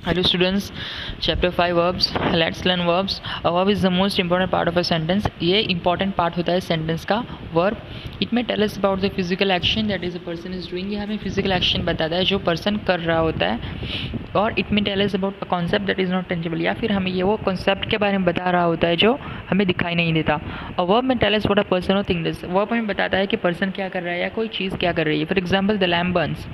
Hello students, chapter 5 verbs. Let's learn verbs. A verb is the most important part of a sentence. ये important part होता है sentence का verb. It may tell us about the physical action that is a person is doing. ये हमें physical action बताता है जो person कर रहा होता है. और it may tell us about a concept that is not tangible. या फिर हमें ये वो concept के बारे में बता रहा होता है जो हमें दिखाई नहीं देता. A verb may tell us what a person or thing does. Verb हमें बताता है कि person क्या कर रहा है या कोई चीज़ क्या कर रही है. For example, the lamp burns.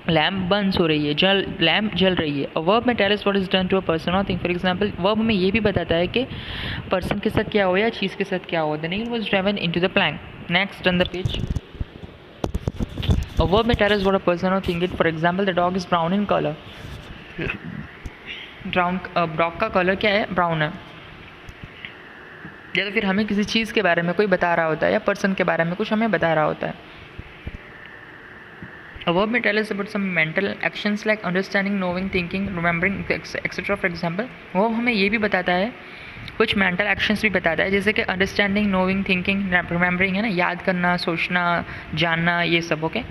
Lamp बंद हो रही है, लैम्प जल रही है. वर्ब में tell us what is done to a person or thing. For example, verb में ये भी बताता है कि पर्सन के साथ क्या हो या चीज़ के साथ क्या हो. The nail was driven into the plank. Next on the page, a verb में tell us what a person or thing is. For example, the dog is brown in colour. Dog का कलर क्या है? Brown है. या तो फिर हमें किसी चीज़ के बारे में कोई बता रहा होता है या पर्सन के बारे में कुछ हमें बता रहा होता है. A verb may tell us about some mental actions like understanding, knowing, thinking, remembering, etc. For example, वो हमें ये भी बताता है, कुछ mental actions भी बताता है, जैसे कि understanding, knowing, thinking, remembering है ना, याद करना, सोचना, जानना, ये सब. Okay.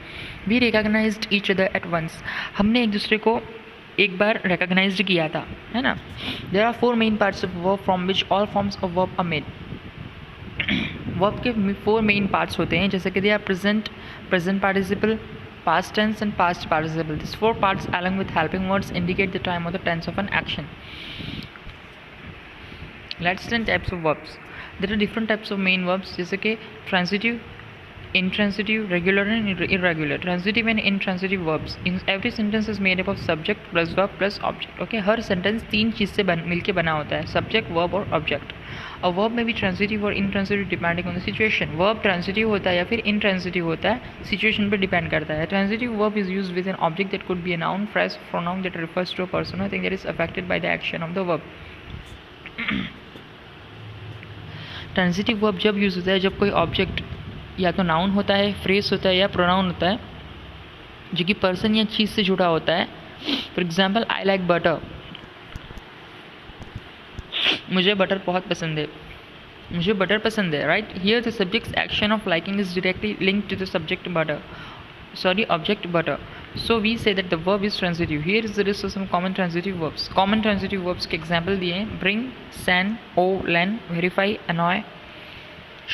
We recognized each other at once. हमने एक दूसरे को एक बार recognized किया था, है ना. There are 4 main parts of verb from which all forms of verb are made. verb के 4 main parts होते हैं, जैसे कि they are present participle, past tense and past participle. These 4 parts along with helping words indicate the time or the tense of an action. Let's learn types of verbs. There are different types of main verbs, जैसे कि transitive, intransitive, regular and irregular. Transitive and intransitive verbs. In every sentence is made up of subject plus verb plus object. Okay, her sentence 3 चीज़ से मिलके बना होता है, subject, verb और object. A verb may be transitive or intransitive depending on the situation. Verb transitive होता है या फिर intransitive होता है, situation पर depend करता है. Transitive verb is used with an object that could be a noun, phrase, pronoun that refers to a person or thing that is affected by the action of the verb. Transitive verb जब use होता है जब कोई object या तो noun होता है, phrase होता है या प्रोनाउन होता है जो कि पर्सन या चीज़ से जुड़ा होता है. For example, I like butter. मुझे बटर बहुत पसंद है. मुझे बटर पसंद है, right. Here the subjects action of liking is directly linked to the subject butter, object butter. So we say that the verb is transitive. Here is the list of some common transitive verbs. Common transitive verbs के example दिए हैं: bring, send, owe, lend, verify, annoy,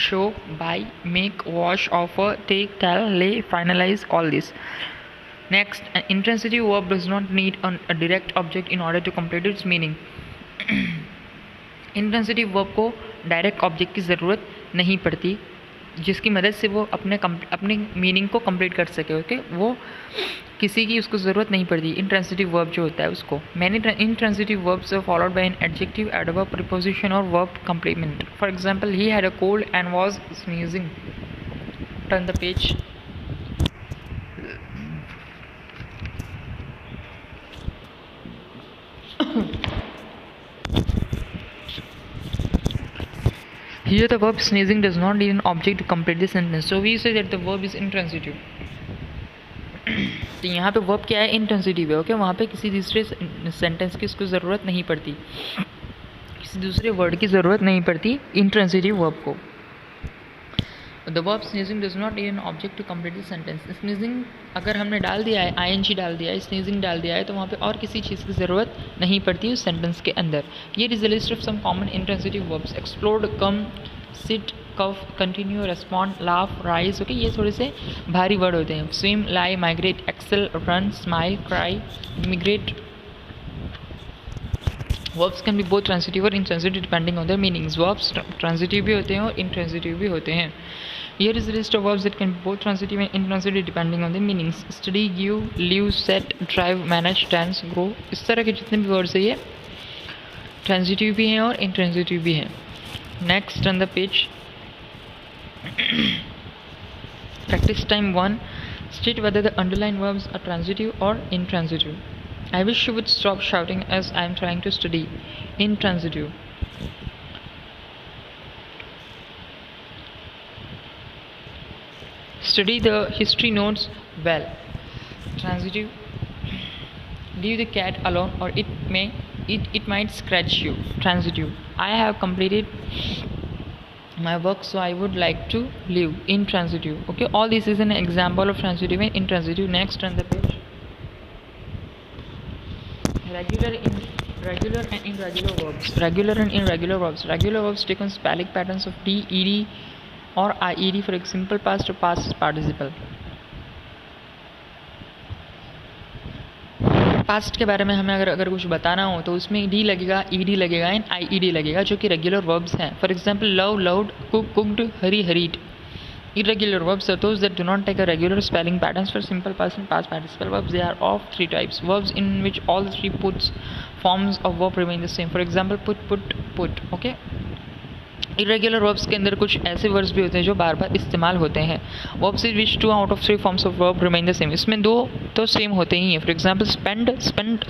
show, buy, make, wash, offer, take, tell, lay, finalize, all this. Next, an intransitive verb does not need a direct object in order to complete its meaning. Intransitive verb को direct object की ज़रूरत नहीं पड़ती जिसकी मदद से वो अपने मीनिंग को कंप्लीट कर सके. ओके, वो किसी की उसको ज़रूरत नहीं पड़ती. इंट्रांसिटिव वर्ब जो होता है उसको. Many intransitive verbs are followed by an adjective, adverb, preposition or verb complement. For example, he had a cold and was sneezing. Turn the page. Here the verb sneezing does not need an object to complete the sentence, so we say that the verb is intransitive. तो यहाँ पे verb क्या है? intransitive है. Okay, वहाँ पे किसी दूसरे सेंटेंस की उसको ज़रूरत नहीं पड़ती, किसी दूसरे वर्ड की ज़रूरत नहीं पड़ती intransitive verb को. The verb sneezing does not need an object to complete the sentence. Sneezing अगर हमने डाल दिया है, ing डाल दिया है, sneezing डाल दिया है, तो वहाँ पे और किसी चीज़ की ज़रूरत नहीं पड़ती उस सेंटेंस के अंदर. Here is a list of some common intransitive verbs: explode, come, sit, cough, continue, respond, laugh, rise. Okay, ये थोड़े से भारी वर्ड होते हैं. swim, lie, migrate, excel, run, smile, cry, immigrate. Verbs can be both transitive or intransitive depending on their meanings. Verbs transitive भी होते हैं और intransitive भी होते हैं. Here is a list of verbs that can be both transitive and intransitive depending on their meanings. Study, give, live, set, drive, manage, dance, grow. इस तरह के जितने भी वर्ड्स है ये transitive भी हैं और intransitive भी हैं. Next on the page, practice time 1. State whether the underlined verbs are transitive or intransitive. I wish you would stop shouting as I am trying to study. Intransitive. Study the history notes well. Transitive. Leave the cat alone or it might scratch you. Transitive. I have completed my work, so I would like to leave. Intransitive. Okay, all this is an example of transitive and intransitive. Next on the page, Regular and irregular verbs. Regular and irregular verbs. Regular verbs take on spelling patterns of D, ED or IED for simple past or past participle. Past के बारे में हमें अगर कुछ बताना हो तो उसमें डी लगेगा, ईडी लगेगा एंड आईईडी लगेगा, जो कि रेगुलर वर्ब्स हैं. For example love, loved, cook, cooked, Hari, hurried. Irregular verbs are those that do not take a regular spelling patterns for simple past and past participle verbs. They are of three types. Verbs in which all the three puts forms of verb remain the same. For example, put. Okay. Irregular verbs के अंदर कुछ ऐसे verbs भी होते हैं जो बार बार इस्तेमाल होते हैं. Verbs in which 2 out of 3 forms of verb remain the same. इसमें 2 तो सेम होते ही हैं. For example, spend,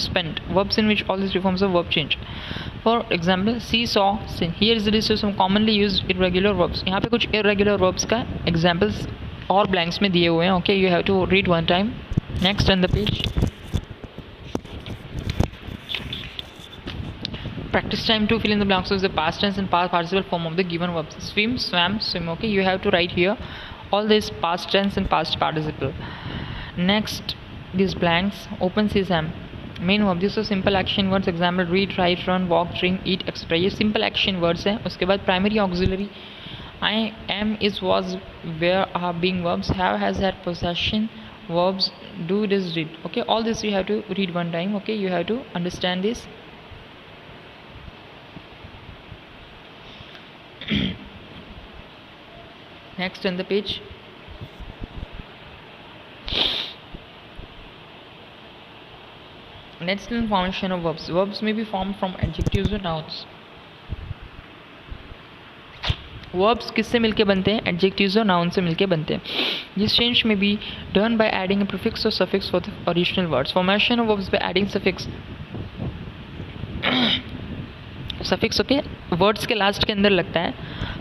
spent. Verbs in which all the 3 forms of verb change. For example, see, saw, sing. Here is the list of some commonly used irregular verbs. यहाँ पे कुछ irregular verbs का examples और blanks में दिए हुए हैं. Okay, you have to read one time. Next on the page. Practice time to fill in the blanks of the past tense and past participle form of the given verbs. Swim, swam, swim. Okay, you have to write here all this past tense and past participle. Next, these blanks. Open sesame. Main verb. These are simple action words. Example: read, write, run, walk, drink, eat, etc. ये simple action words हैं. उसके बाद primary auxiliary. I am, is, was, where are being verbs. Have, has, had, possession verbs. Do, does, did. Okay, all this you have to read one time. Okay, you have to understand this. Next on the page. Let's learn formation of verbs. Verbs may be formed from adjectives or nouns. Verbs किससे मिलके बनते हैं? Adjectives और nouns से मिलके बनते हैं. This change may be done by adding a prefix or suffix for the original words. Formation of verbs by adding suffix. Suffix okay words के लास्ट के अंदर लगता है,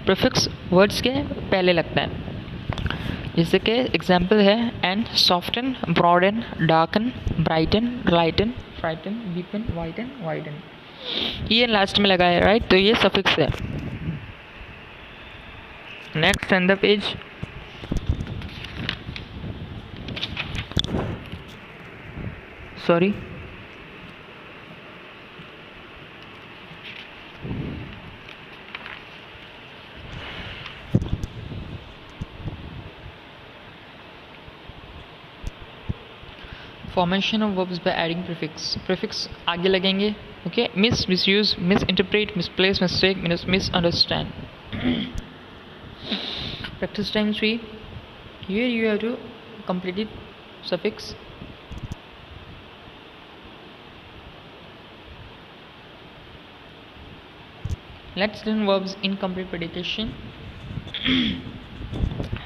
प्रीफिक्स वर्ड्स के पहले लगता है. जैसे कि एग्जांपल है end, soften, broaden, darken, brighten, lighten, frighten, deepen, whiten, widen. ये लास्ट में लगा है, राइट. तो ये सफिक्स है. Next on the page. Sorry, formation of verbs by adding prefix आगे लगेंगे. Okay, misuse, misinterpret, misplace, mistake, misunderstand. Practice time 3. Here you have to complete it. Suffix. Let's learn verbs in complete predication.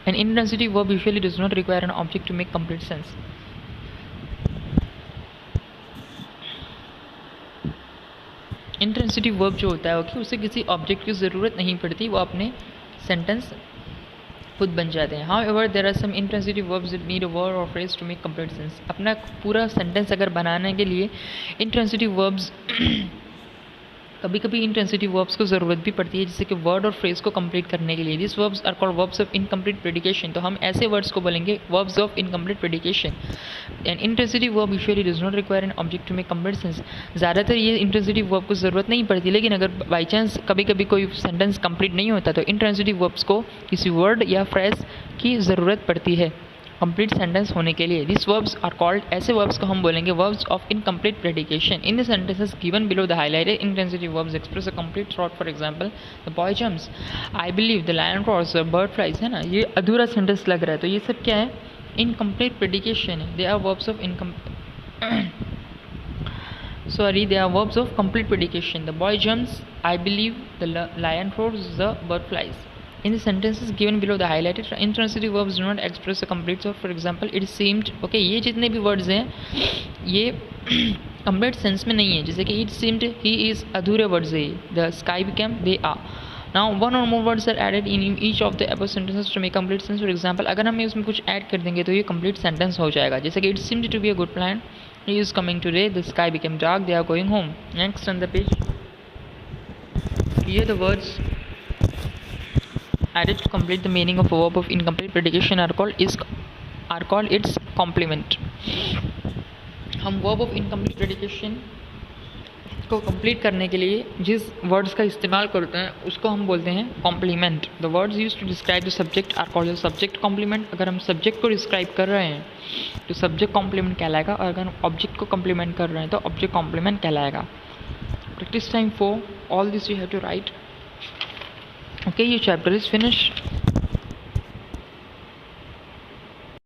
An intransitive verb usually does not require an object to make complete sense. Intransitive verb जो होता है okay, उसे किसी object की ज़रूरत नहीं पड़ती, वो अपने सेंटेंस खुद बन जाते हैं. However there are some intransitive verbs that need a word or phrase to make complete sense. अपना पूरा सेंटेंस अगर बनाने के लिए इंट्रांसिटिव वर्ब्स कभी कभी इंट्रांसिटिव वर्ब्स को ज़रूरत भी पड़ती है, जैसे कि वर्ड और फ्रेज को कंप्लीट करने के लिए. This verbs are called verbs of incomplete predication. तो हम ऐसे वर्ड्स को बोलेंगे verbs of incomplete predication. And intransitive verb usually does not require an object to make complete sense. ज़्यादातर ये इंट्रांसिटिव वर्ब को ज़रूरत नहीं पड़ती, लेकिन अगर बाई चांस कभी कभी कोई सेंटेंस कंप्लीट नहीं होता तो इंट्रांसिटिव वर्ब्स को किसी वर्ड या फ्रेज की ज़रूरत पड़ती है कंप्लीट सेंटेंस होने के लिए. दिस वर्ब्स आर कॉल्ड, ऐसे वर्ब्स को हम बोलेंगे verbs of incomplete predication. In the sentences given below the highlighted intransitive verbs express a complete thought. For example, the boy jumps, I believe, the lion cross, the bird flies. है ना, ये अधूरा sentence लग रहा है, तो ये सब क्या है? इनकम्प्लीट प्रेडिकेशन है. They are verbs of they are verbs of complete predication. The boy jumps, I believe, the lion roars, the bird flies. In the sentences given below, the highlighted intransitive verbs do not express a complete thought. For example, it seemed. Okay, ये जितने भी words हैं ये complete sense में नहीं है. जैसे कि it seemed, he is, अधूरे words है. The sky became, they are. Now one or more words are added in each of the above sentences to make complete sense. For example, अगर हम इसमें कुछ add कर देंगे तो ये complete sentence हो जाएगा. जैसे कि it seemed to be a good plan, he is coming today, the sky became dark, they are going home. Next on the page, here the words added to complete the meaning of a verb of incomplete predication are called its complement. हम verb of incomplete predication को complete करने के लिए जिस words का इस्तेमाल करते हैं उसको हम बोलते हैं complement. The words use to describe the subject are called subject complement. अगर हम सब्जेक्ट को डिस्क्राइब कर रहे हैं तो सब्जेक्ट कॉम्प्लीमेंट कहलाएगा, और अगर हम ऑब्जेक्ट को कॉम्प्लीमेंट कर रहे हैं तो ऑब्जेक्ट कॉम्प्लीमेंट कहलाएगा। Practice time 4. All this you have to write. Okay, your chapter is finished.